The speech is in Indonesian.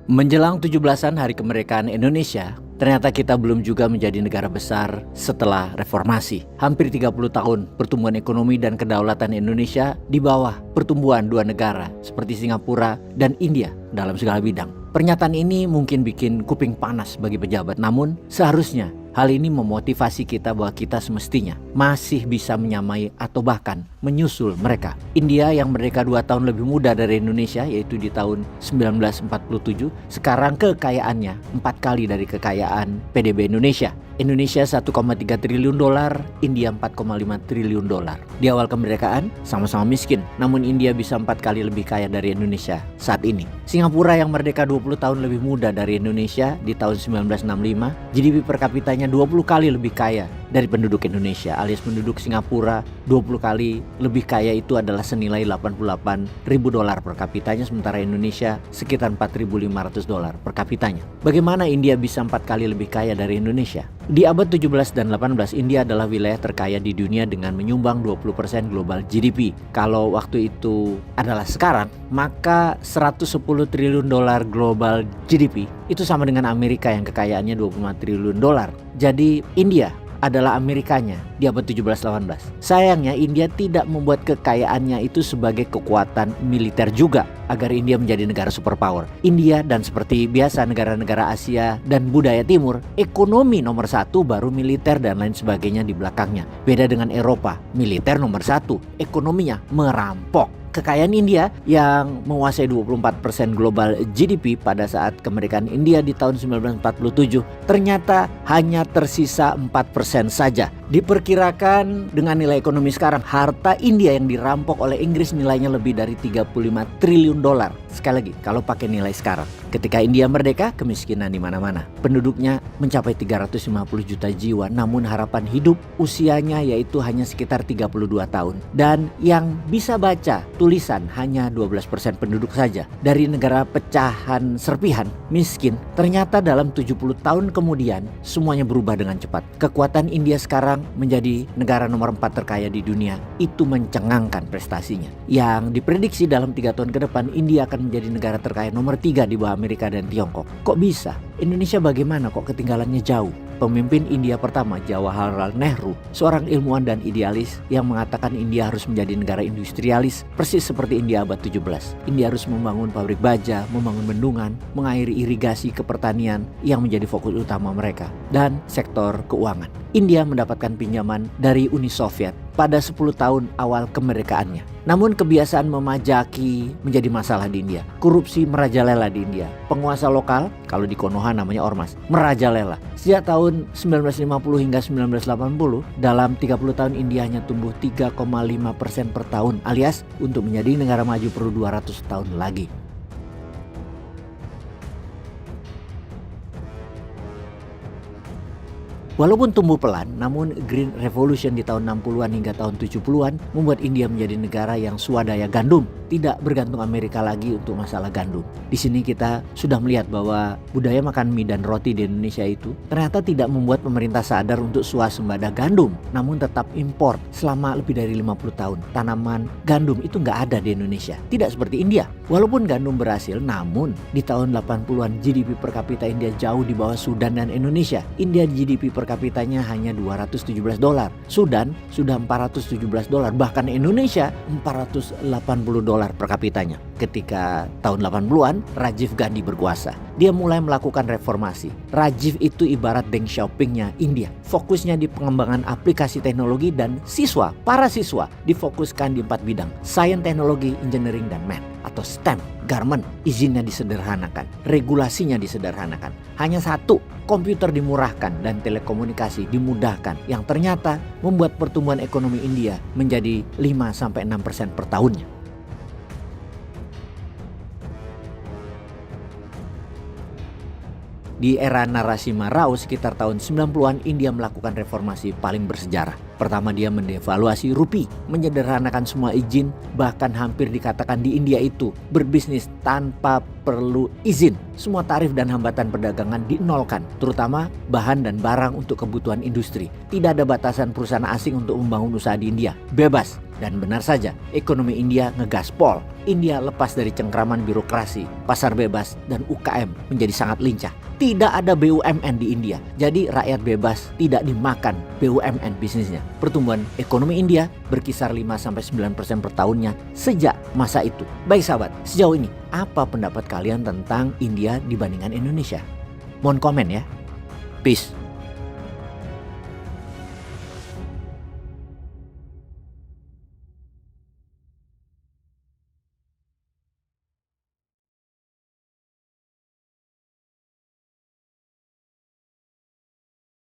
Menjelang 17-an hari kemerdekaan Indonesia, ternyata kita belum juga menjadi negara besar setelah reformasi. Hampir 30 tahun pertumbuhan ekonomi dan kedaulatan Indonesia di bawah pertumbuhan dua negara seperti Singapura dan India dalam segala bidang. Pernyataan ini mungkin bikin kuping panas bagi pejabat, namun seharusnya hal ini memotivasi kita bahwa kita semestinya masih bisa menyamai atau bahkan menyusul mereka. India yang merdeka 2 tahun lebih muda dari Indonesia, yaitu di tahun 1947, sekarang kekayaannya 4 kali dari kekayaan PDB Indonesia. Indonesia 1,3 triliun dolar, India 4,5 triliun dolar. Di awal kemerdekaan sama-sama miskin, namun India bisa 4 kali lebih kaya dari Indonesia saat ini. Singapura yang merdeka 20 tahun lebih muda dari Indonesia di tahun 1965, GDP per kapitanya 20 kali lebih kaya dari penduduk Indonesia, alias penduduk Singapura 20 kali lebih kaya itu adalah senilai 88 ribu dolar per kapitanya, sementara Indonesia sekitar 4.500 dolar per kapitanya. Bagaimana India bisa 4 kali lebih kaya dari Indonesia? Di abad 17 dan 18, India adalah wilayah terkaya di dunia dengan menyumbang 20% global GDP. Kalau waktu itu adalah sekarang, maka 110 triliun dolar global GDP itu sama dengan Amerika yang kekayaannya 25 triliun dolar. Jadi India adalah Amerikanya di abad 17-18. Sayangnya India tidak membuat kekayaannya itu sebagai kekuatan militer juga agar India menjadi negara superpower. India dan seperti biasa negara-negara Asia dan budaya timur, ekonomi nomor 1 baru militer dan lain sebagainya di belakangnya. Beda dengan Eropa, militer nomor 1, ekonominya merampok. Kekayaan India yang menguasai 24% global GDP pada saat kemerdekaan India di tahun 1947 ternyata hanya tersisa 4% saja. Diperkirakan dengan nilai ekonomi sekarang, harta India yang dirampok oleh Inggris nilainya lebih dari 35 triliun dolar. Sekali lagi, kalau pakai nilai sekarang. Ketika India merdeka, kemiskinan di mana-mana. Penduduknya mencapai 350 juta jiwa, namun harapan hidup usianya yaitu hanya sekitar 32 tahun. Dan yang bisa baca tulisan hanya 12% penduduk saja. Dari negara pecahan serpihan, miskin, ternyata dalam 70 tahun kemudian semuanya berubah dengan cepat. Kekuatan India sekarang menjadi negara nomor 4 terkaya di dunia. Itu mencengangkan prestasinya. Yang diprediksi dalam 3 tahun ke depan, India akan menjadi negara terkaya nomor 3 di bawah Amerika dan Tiongkok. Kok bisa? Indonesia bagaimana kok ketinggalannya jauh? Pemimpin India pertama, Jawaharlal Nehru, seorang ilmuwan dan idealis yang mengatakan India harus menjadi negara industrialis persis seperti India abad 17. India harus membangun pabrik baja, membangun bendungan, mengairi irigasi ke pertanian yang menjadi fokus utama mereka, dan sektor keuangan. India mendapatkan pinjaman dari Uni Soviet pada 10 tahun awal kemerdekaannya. Namun kebiasaan memajaki menjadi masalah di India. Korupsi merajalela di India. Penguasa lokal, kalau di Konoha namanya ormas, merajalela. Sejak tahun 1950 hingga 1980, dalam 30 tahun India hanya tumbuh 3,5% per tahun, alias untuk menjadi negara maju perlu 200 tahun lagi. Walaupun tumbuh pelan, namun Green Revolution di tahun 60-an hingga tahun 70-an membuat India menjadi negara yang swadaya gandum, tidak bergantung Amerika lagi untuk masalah gandum. Di sini kita sudah melihat bahwa budaya makan mie dan roti di Indonesia itu ternyata tidak membuat pemerintah sadar untuk swasembada gandum, namun tetap impor selama lebih dari 50 tahun. Tanaman gandum itu nggak ada di Indonesia, tidak seperti India. Walaupun gandum berhasil, namun di tahun 80-an GDP per kapita India jauh di bawah Sudan dan Indonesia. India GDP per kapitanya hanya 217 dolar. Sudan sudah 417 dolar, bahkan Indonesia 480 dolar per kapitanya. Ketika tahun 80-an Rajiv Gandhi berkuasa, dia mulai melakukan reformasi. Rajiv itu ibarat Deng Xiaopingnya India. Fokusnya di pengembangan aplikasi teknologi dan para siswa difokuskan di 4 bidang: sains, teknologi, engineering, dan math atau STEM. Garment izinnya disederhanakan, regulasinya disederhanakan. Hanya satu, komputer dimurahkan dan telekomunikasi dimudahkan, yang ternyata membuat pertumbuhan ekonomi India menjadi 5-6% per tahunnya. Di era Narasimha Rao sekitar tahun 90-an, India melakukan reformasi paling bersejarah. Pertama, dia mendevaluasi rupee, menyederhanakan semua izin, bahkan hampir dikatakan di India itu berbisnis tanpa perlu izin. Semua tarif dan hambatan perdagangan dinolkan, terutama bahan dan barang untuk kebutuhan industri. Tidak ada batasan perusahaan asing untuk membangun usaha di India, bebas. Dan benar saja, ekonomi India ngegaspol. India lepas dari cengkraman birokrasi, pasar bebas, dan UKM menjadi sangat lincah. Tidak ada BUMN di India, jadi rakyat bebas tidak dimakan BUMN bisnisnya. Pertumbuhan ekonomi India berkisar 5-9% per tahunnya sejak masa itu. Baik sahabat, sejauh ini apa pendapat kalian tentang India dibandingkan Indonesia? Mohon komen ya. Peace.